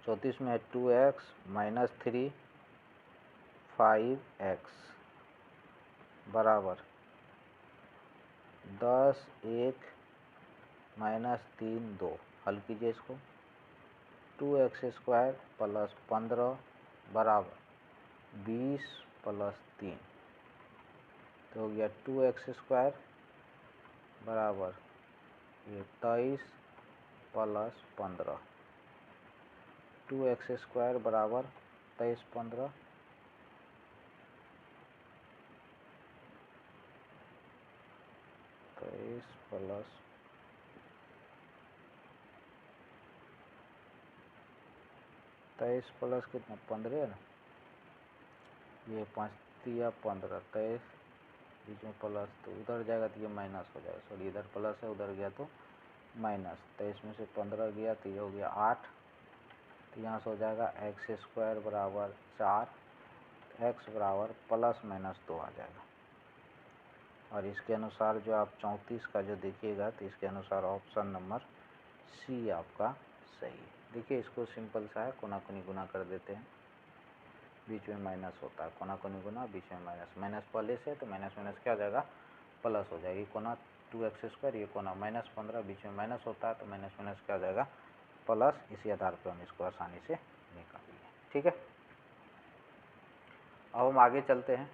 34 में है 2x - 3 5x बराबर 10 1 -3 2। हल कीजिए इसको। 2x² + 15 बराबर 20 + 3, तो हो गया 2x² बराबर ये 23 + 15, 2x² बराबर 23 15, 23 + 23 प्लस कितना 15 है ना, ये 5 या 15, 23 बीच में प्लस, तो उधर जाएगा तो ये माइनस हो जाएगा, सॉरी इधर प्लस है उधर गया तो माइनस, तो इसमें से 15 गया तो ये हो गया 8, तो यहाँ से हो जाएगा एक्स स्क्वायर बराबर 4, एक्स बराबर प्लस माइनस 2 आ जाएगा। और इसके अनुसार जो आप 34 का जो देखिएगा तो इसके अनुसार ऑप्शन नंबर सी आपका सही है। देखिए इसको सिंपल सा है, कोना कोनी गुना कर देते हैं, बीच में माइनस होता है, कोना कोनी गुना बीच में माइनस, माइनस पहले से तो माइनस माइनस क्या हो जाएगा प्लस हो जाएगी, कोना 2x², ये कोना -15, बीच में माइनस होता है तो माइनस माइनस क्या हो जाएगा प्लस। इसी आधार पर हम इसको आसानी से निकाल लेंगे। ठीक है, अब हम आगे चलते हैं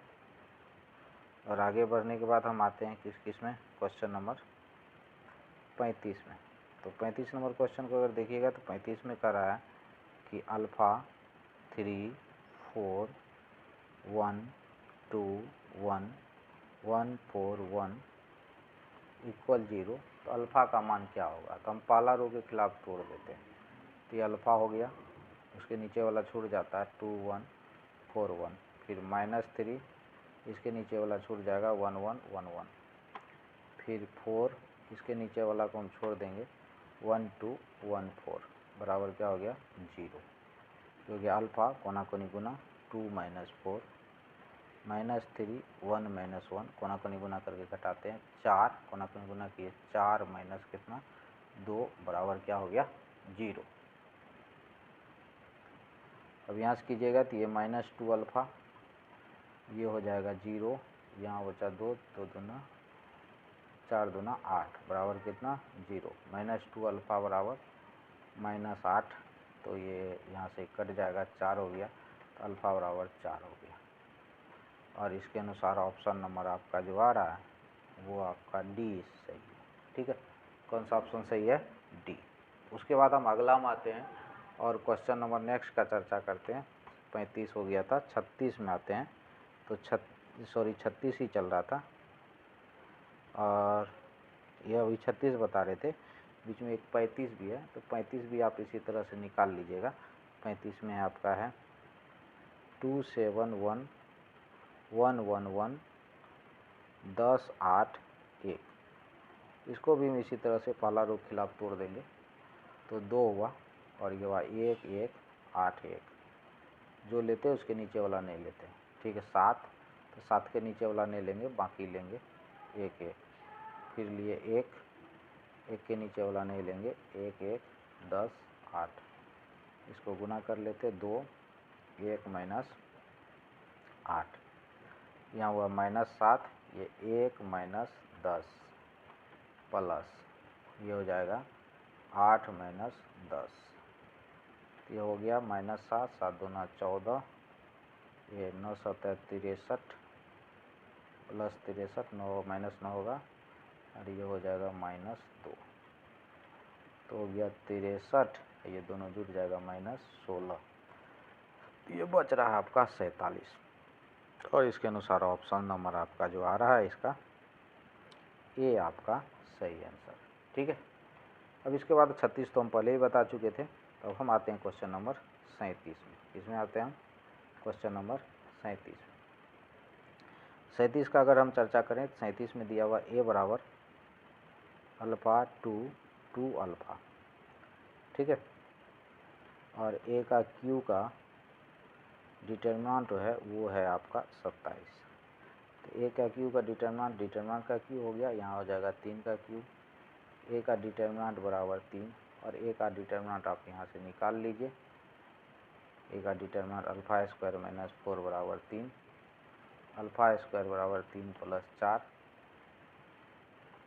और आगे बढ़ने के बाद हम आते हैं किस में, क्वेश्चन नंबर 35 में। तो 35 नंबर क्वेश्चन को अगर देखिएगा तो 35 में कह रहा है कि अल्फ़ा 3 4 1 2 1 1 4 1 इक्वल 0, तो अल्फ़ा का मान क्या होगा। तो हम पहला रो के खिलाफ तोड़ देते हैं, तो ये अल्फ़ा हो गया, उसके नीचे वाला छूट जाता है 2 1 4 1, फिर -3, इसके नीचे वाला छूट जाएगा 1 1 1 1, फिर 4, इसके नीचे वाला को हम छोड़ देंगे 1 2 1 4, बराबर क्या हो गया 0, क्योंकि अल्फ़ा कोना कोनी गुना 2 - 4 -3 1 - 1, कोना कोनी गुना करके घटाते हैं 4, कोना कोनी गुना किए 4 माइनस कितना 2, बराबर क्या हो गया 0। अब यहाँ से कीजिएगा तो ये -2 अल्फ़ा, ये हो जाएगा 0, यहाँ बचा 2, 2 दूना 4 दूना 8, बराबर कितना 0, -2 अल्फ़ा बराबर -8, तो ये यहाँ से कट जाएगा 4 हो गया, तो अल्फ़ा बराबर 4 हो गया। और इसके अनुसार ऑप्शन नंबर आपका जो आ रहा है वो आपका डी सही है। ठीक है, कौन सा ऑप्शन सही है, डी। उसके बाद हम अगला में आते हैं और क्वेश्चन नंबर नेक्स्ट का चर्चा करते हैं। 35 हो गया था, 36 में आते हैं, तो 36 ही चल रहा था और यह अभी 36 बता रहे थे, बीच में एक 35 भी है, तो 35 भी आप इसी तरह से निकाल लीजिएगा। 35 में आपका है 2 7 1 1 1 1 10 8 1, इसको भी हम इसी तरह से पहला रो के खिलाफ तोड़ देंगे, तो 2 हुआ और ये हुआ 1 1 8 1, जो लेते हैं उसके नीचे वाला नहीं लेते। ठीक है, 7, तो 7 के नीचे वाला नहीं लेंगे, बाकी लेंगे 1 1, फिर लिए 1 के नीचे वाला नहीं लेंगे 1 1 10 8, इसको गुना कर लेते 2 1 - 8, यहाँ हुआ -7, ये 1 - 10 प्लस ये हो जाएगा 8 - 10, ये हो गया -7 7 दूना 14, ये 9 7 63 प्लस 63, 9 -9 होगा और ये हो जाएगा -2, तो हो गया 63, ये दोनों जुड़ जाएगा -16, ये बच रहा है आपका 47। और इसके अनुसार ऑप्शन नंबर आपका जो आ रहा है इसका ए आपका सही आंसर। ठीक है, अब इसके बाद 36 तो हम पहले ही बता चुके थे, तो अब हम आते हैं क्वेश्चन नंबर 37 में। इसमें आते हैं हम क्वेश्चन नंबर 37 में। 37 का अगर हम चर्चा करें तो 37 में दिया हुआ ए बराबर अल्फ़ा 2 अल्फ़ा। ठीक है, और ए का क्यू का डिटर्मिनेंट है वो है आपका 27, तो ए का क्यू का डिटर्मिनेंट का क्यू हो गया, यहाँ हो जाएगा 3 का क्यू, ए का डिटर्मिनेंट बराबर 3, और ए का डिटर्मिनेंट आप यहाँ से निकाल लीजिए। ए का डिटर्मिनेंट अल्फ़ा स्क्वायर - 4 बराबर 3, अल्फ़ा स्क्वायर बराबर 3 + 4,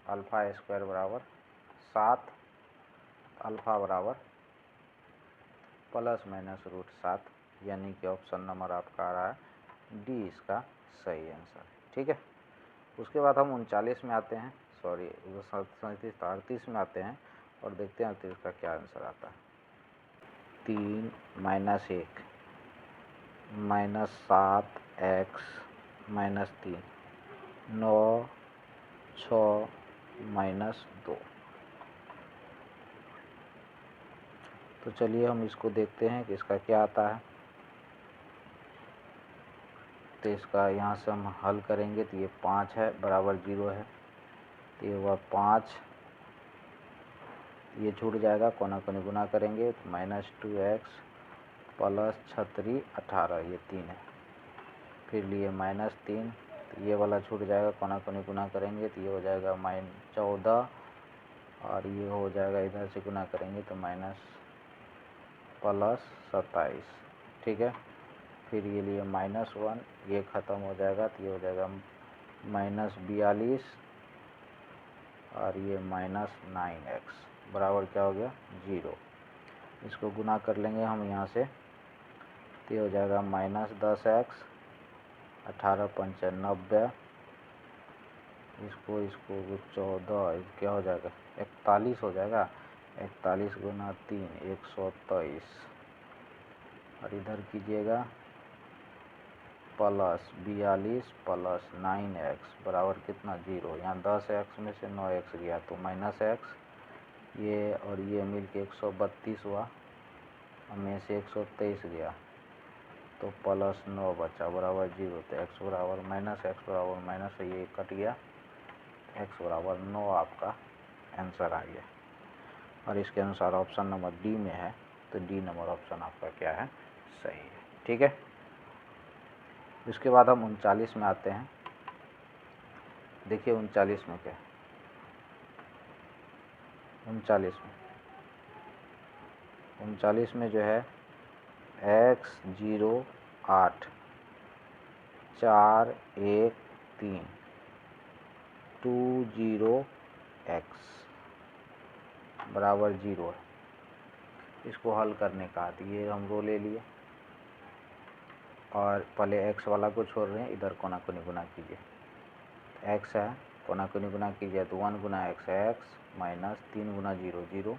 अल्फ़ा स्क्वायर बराबर 7, अल्फ़ा बराबर ±√7, यानी कि ऑप्शन नंबर आपका आ रहा है डी इसका सही आंसर। ठीक है, उसके बाद हम 39 में आते हैं, सॉरी 38 में आते हैं और देखते हैं 38 का क्या आंसर आता है। 3 - 1 -7x - 3 9 6 -2, तो चलिए हम इसको देखते हैं कि इसका क्या आता है। तो इसका यहाँ से हम हल करेंगे तो ये 5 है बराबर 0 है, तो ये हुआ 5, ये छूट जाएगा, कोना कोनी गुना करेंगे तो -2x प्लस 36 18, ये 3 है, फिर लिए -3, तो ये वाला छूट जाएगा, कोना कोनी गुना करेंगे तो ये हो जाएगा -14, और ये हो जाएगा इधर से गुना करेंगे तो +27, ठीक है। फिर ये लिए -1, ये ख़त्म हो जाएगा तो ये हो जाएगा -42, और ये -9x बराबर क्या हो गया 0। इसको गुना कर लेंगे हम यहाँ से, तो ये हो जाएगा -10x 18 पंच 90, इसको 14, क्या हो जाएगा 41 हो जाएगा, 41 गुना 3 123, और इधर कीजिएगा +42 प्लस 9x बराबर कितना 0। यहाँ 10x में से 9x गया तो -x, ये और ये मिल के 132 हुआ, में से 123 गया तो +9 बचा बराबर 0, तो x बराबर -x बराबर माइनस, ये कट गया, x बराबर 9 आपका आंसर आ गया। और इसके अनुसार ऑप्शन नंबर डी में है, तो डी नंबर ऑप्शन आपका क्या है सही है, ठीक है। इसके बाद हम 39 में आते हैं। देखिए 39 में क्या है, 39 में जो है x 8 4 1 3 20x बराबर 0 है। इसको हल करने का तो ये हम रो ले लिए, और पहले x वाला को छोड़ रहे हैं, इधर कोना कोनी गुना कीजिए, x है, कोना कोनी गुना कीजिए तो 1 गुना x है x, माइनस 3 गुना 0 0,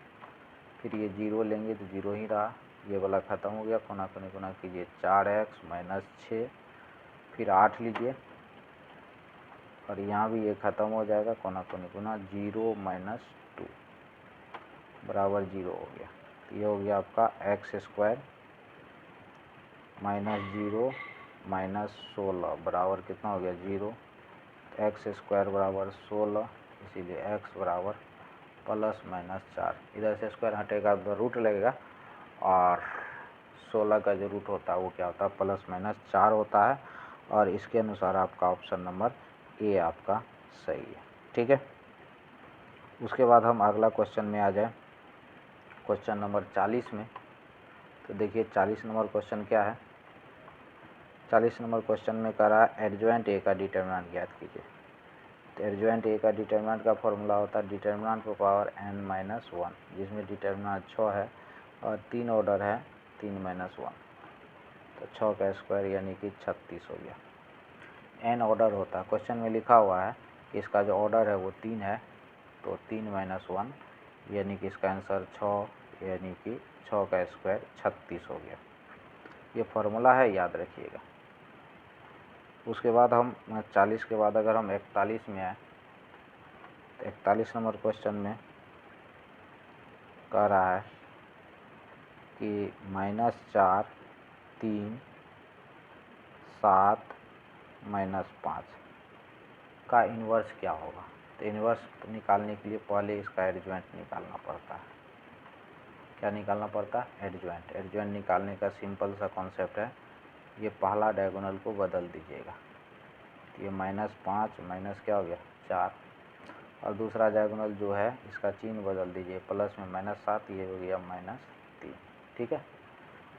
फिर ये 0 लेंगे तो 0 ही रहा, ये वाला ख़त्म हो गया, कोना कोनी गुना कीजिए 4x माइनस 6, फिर 8 लीजिए, और यहाँ भी ये ख़त्म हो जाएगा, कोना कोनी गुना 0 माइनस 2 बराबर 0 हो गया। तो ये हो गया आपका x² -0 -16 बराबर कितना हो गया 0, x² बराबर 16, इसीलिए x बराबर +-4, इधर से स्क्वायर हटेगा तो रूट लगेगा, और 16 का जो रूट होता है वो क्या होता है +-4 होता है, और इसके अनुसार आपका ऑप्शन नंबर ए आपका सही है, ठीक है। उसके बाद हम अगला क्वेश्चन में आ जाए, क्वेश्चन नंबर 40 में। तो देखिए 40 नंबर क्वेश्चन क्या है, 40 नंबर क्वेश्चन में कह रहा है एडजॉइंट ए का डिटरमिनेंट ज्ञात कीजिए। तो एडजॉइंट ए का डिटरमिनेंट का फॉर्मूला होता है डिटरमिनेंट पर पावर n-1, जिसमें डिटरमिनेंट 6 है और 3 ऑर्डर है 3 - 1, तो 6 का स्क्वायर यानी कि 36 हो गया। n ऑर्डर होता है, क्वेश्चन में लिखा हुआ है कि इसका जो ऑर्डर है वो 3 है, तो 3 - 1 यानी कि इसका आंसर 6, यानी कि 6 का स्क्वायर 36 हो गया। ये फार्मूला है, याद रखिएगा। उसके बाद हम 40 के बाद अगर हम 41 में आए, तो 41 नंबर क्वेश्चन में कह रहा है कि -4 3 7 -5 का इन्वर्स क्या होगा। तो इन्वर्स निकालने के लिए पहले इसका एडजॉइंट निकालना पड़ता है। क्या निकालना पड़ता है एडजॉइंट। एडजॉइंट निकालने का सिंपल सा कॉन्सेप्ट है, ये पहला डायगोनल को बदल दीजिएगा, तो ये -5 माइनस क्या हो गया 4, और दूसरा डायगोनल जो है इसका चिन्ह बदल दीजिए, प्लस में -7, ये हो गया -3, ठीक है।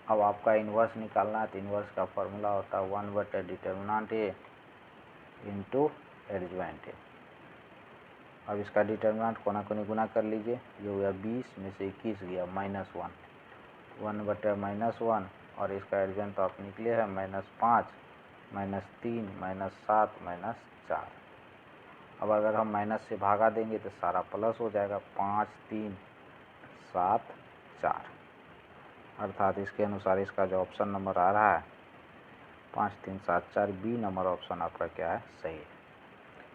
अब आपका इन्वर्स निकालना है, तो इन्वर्स का फॉर्मूला होता है 1/डिटरमिनेंट ए इंटू एडजॉइंट ए। अब इसका डिटरमिनेंट कोना कोनी गुना कर लीजिए, ये हो गया 20 में से 21 गया -1, 1/-1, और इसका एडजॉइंट तो आप निकले हैं -5 -3 -7 -4। अब अगर हम माइनस से भागा देंगे तो सारा प्लस हो जाएगा, 5 3 7 4, अर्थात इसके अनुसार इसका जो ऑप्शन नंबर आ रहा है 5 3 7 4, बी नंबर ऑप्शन आपका क्या है सही है,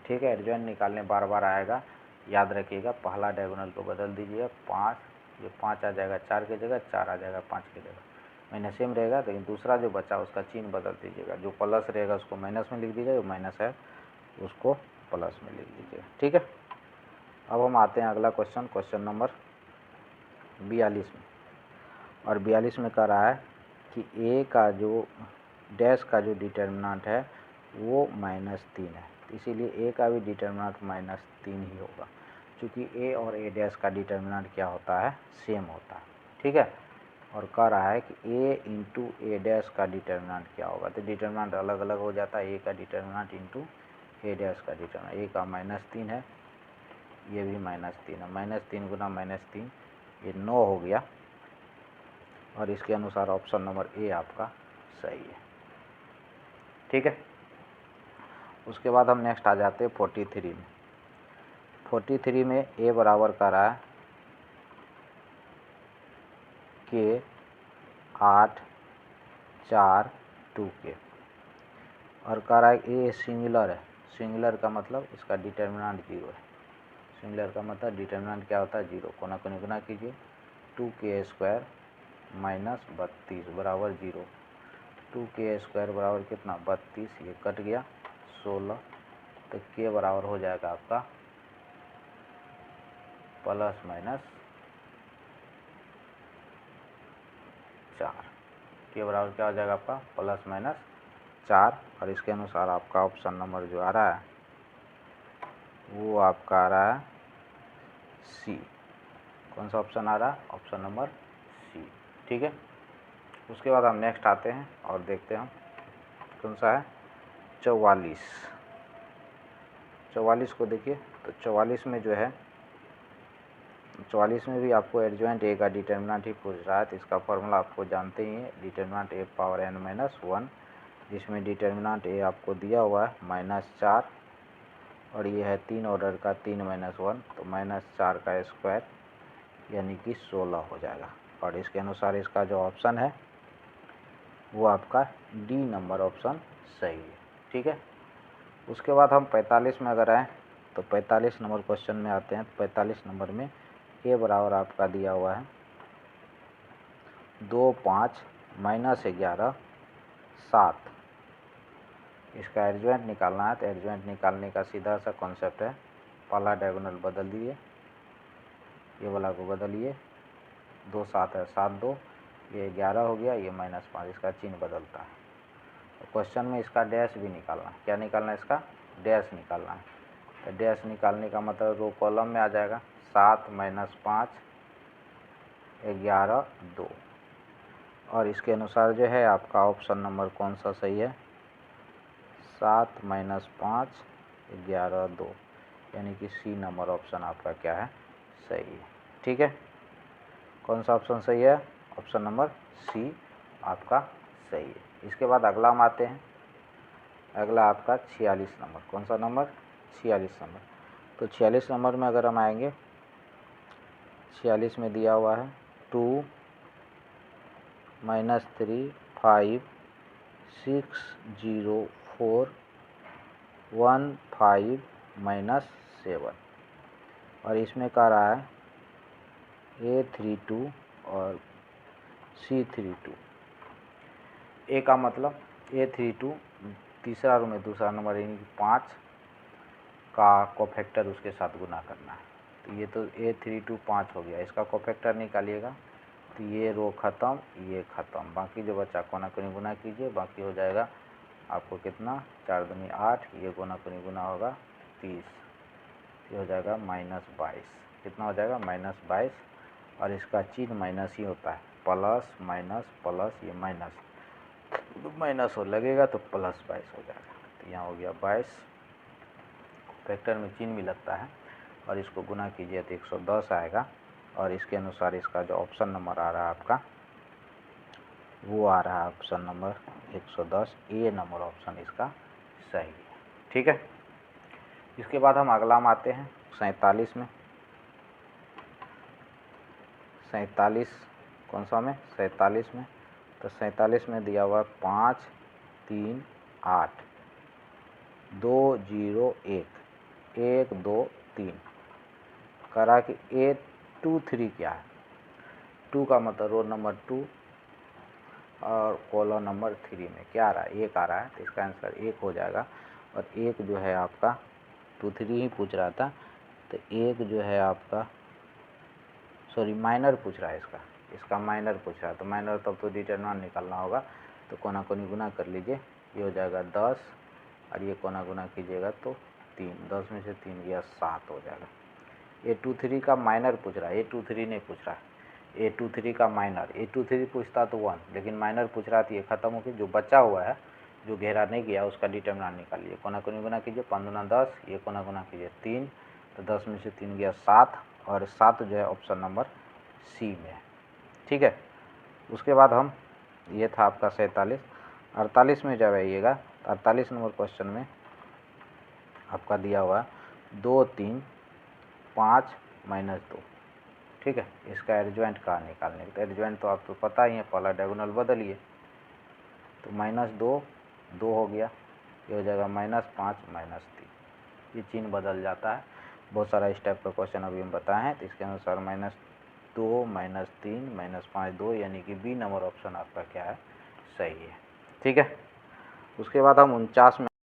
ठीक है। एडजॉइंट निकालने बार बार आएगा, याद रखिएगा। पहला डायगोनल को बदल दीजिए 5, ये 5 आ जाएगा 4 की जगह, 4 आ जाएगा 5 की जगह, माइनस में रहेगा, लेकिन दूसरा जो बचा उसका चिन्ह बदल दीजिएगा, जो प्लस रहेगा उसको माइनस में लिख दीजिएगा, जो माइनस है उसको प्लस में लिख दीजिएगा। ठीक है, अब हम आते हैं अगला क्वेश्चन, क्वेश्चन नंबर 42 में। और 42 में कह रहा है कि ए का जो डैश का जो डिटर्मिनेंट है वो -3 है, इसीलिए ए का भी डिटर्मिनेंट -3 ही होगा, क्योंकि ए और ए डैश का डिटर्मिनेंट क्या होता है, सेम होता है। ठीक है, और कह रहा है कि ए इंटू ए डैश का डिटर्मिनेंट क्या होगा, तो डिटर्मिनेंट अलग अलग हो जाता है, ए का डिटर्मिनेंट इंटू ए डैश का डिटर्मिनेंट। ए का -3 है, ये भी -3 है, -3 गुना -3 ये 9 हो गया, और इसके अनुसार ऑप्शन नंबर ए आपका सही है। ठीक है, उसके बाद हम नेक्स्ट आ जाते हैं 43 में। 43 में ए बराबर कर रहा है के 8 4 2 के, और कह रहा है ए सिंगुलर है, सिंगुलर का मतलब इसका डिटर्मिनेंट 0 है, सिंगुलर का मतलब डिटर्मिनेंट क्या होता है, 0। कोना कोनी गुना कीजिए, 2k² -32 बराबर 0, 2k² बराबर कितना 32, ये कट गया 16, तो k बराबर हो जाएगा आपका ±4, के बराबर क्या हो जाएगा आपका ±4, और इसके अनुसार आपका ऑप्शन नंबर जो आ रहा है वो आपका आ रहा है सी। कौन सा ऑप्शन आ रहा है, ऑप्शन नंबर सी। ठीक है, उसके बाद हम नेक्स्ट आते हैं और देखते हैं हम कौन सा है 44। 44 को देखिए, तो 44 में जो है, 44 में भी आपको एडजॉइंट ए का डिटर्मिनेंट ही पूछ रहा है, तो इसका फॉर्मूला आपको जानते ही हैं, डिटर्मिनेंट ए पावर n - 1, जिसमें डिटर्मिनेंट ए आपको दिया हुआ है -4, और ये है 3 ऑर्डर का 3 - 1, तो -4 का स्क्वायर यानी कि 16 हो जाएगा, और इसके अनुसार इसका जो ऑप्शन है वो आपका डी नंबर ऑप्शन सही है। ठीक है, उसके बाद हम 45 में अगर आएँ तो 45 नंबर क्वेश्चन में आते हैं। 45 नंबर में ए बराबर आपका दिया हुआ है 2 5 -11 7, इसका एडजॉइंट निकालना है, तो एडजॉइंट निकालने का सीधा सा कॉन्सेप्ट है, पहला डायगोनल बदल दिए, ये वाला को बदलिए, 2 7 है 7 2, ये 11 हो गया, ये -5, इसका चिन्ह बदलता है। तो क्वेश्चन में इसका डैश भी निकालना है, क्या निकालना है, इसका डैश निकालना है। तो डैश निकालने का मतलब रो कॉलम में आ जाएगा, 7 - 5 11 2, और इसके अनुसार जो है आपका ऑप्शन नंबर कौन सा सही है, 7 - 5 11 2, यानी कि सी नंबर ऑप्शन आपका क्या है, सही है। ठीक है, कौन सा ऑप्शन सही है, ऑप्शन नंबर सी आपका सही है। इसके बाद अगला हम आते हैं, अगला आपका 46 नंबर, कौन सा नंबर, 46 नंबर। तो 46 नंबर में अगर हम आएंगे, 46 में दिया हुआ है 2 -3 5 6 0 4 1 5 -7, और इसमें कह रहा है A32 और C32। ए का मतलब A32 तीसरा रो में दूसरा नंबर यानी कि 5 का कोफैक्टर उसके साथ गुना करना है, तो ये तो A32 5 हो गया, इसका कोफैक्टर निकालिएगा, तो ये रो ख़त्म, ये ख़त्म, बाकी जो बचा कोना कोनी गुना कीजिए, बाकी हो जाएगा आपको कितना, 4 दूनी 8, ये कोना कोनी गुना होगा 30, ये हो जाएगा -22, कितना हो जाएगा -22, और इसका चिन्ह माइनस ही होता है, प्लस माइनस प्लस, ये माइनस माइनस हो लगेगा तो +22 हो जाएगा, तो यहाँ हो गया 22, फैक्टर में चिन्ह भी लगता है, और इसको गुना कीजिए तो 110 आएगा, और इसके अनुसार इसका जो ऑप्शन नंबर आ रहा है आपका वो आ रहा है ऑप्शन नंबर 110, ए नंबर ऑप्शन इसका सही है। ठीक है, इसके बाद हम अगला में आते हैं 47 में। 47 कौन सा में, 47 में, तो 47 में दिया हुआ 5 3 8 2 0 1 1 2 3, करा कि A23 क्या है, 2 का मतलब रोल नंबर 2, और कॉलम नंबर 3 में क्या आ रहा है, 1 आ रहा है, तो इसका आंसर 1 हो जाएगा। और 1 जो है आपका 2 3 ही पूछ रहा था, तो 1 जो है आपका सॉरी माइनर पूछ रहा है, इसका माइनर पूछ रहा है, तो माइनर तब तो डिटरमिनेंट निकालना होगा। तो कोना कोनी गुना कर लीजिए, ये हो जाएगा 10 और ये कोना गुना कीजिएगा तो 3, 10 में से 3 गया 7 हो जाएगा। A23 का माइनर पूछ रहा है, A23 नहीं पूछ रहा है, A23 का माइनर, A23 पूछता तो 1, लेकिन माइनर पूछ रहा था, ये खत्म हो गया। जो बचा हुआ है, जो घेरा नहीं गया, उसका डिटरमिनेंट निकाल लीजिए। कोना कोनी गुना कीजिए, 5 दूना 10, ये कोना गुना कीजिए 3, तो 10 में से 3 गया 7, और 7 जो है ऑप्शन नंबर सी में है। ठीक है, उसके बाद हम, ये था आपका 47। 48 में जब आइएगा, तो 48 नंबर क्वेश्चन में आपका दिया हुआ 2 3 5 -2। ठीक है, इसका एडजॉइंट कहाँ निकालने का, तो एडजॉइंट तो आपको पता ही है, पहला डायगोनल बदलिए, तो -2 2 हो गया, ये हो जाएगा -5 -3, ये चिन्ह बदल जाता है। बहुत सारा इस टाइप का क्वेश्चन अभी हम बताए हैं, तो इसके अनुसार -2 -3 -5 2, यानी कि बी नंबर ऑप्शन आपका क्या है, सही है। ठीक है, उसके बाद हम 49 में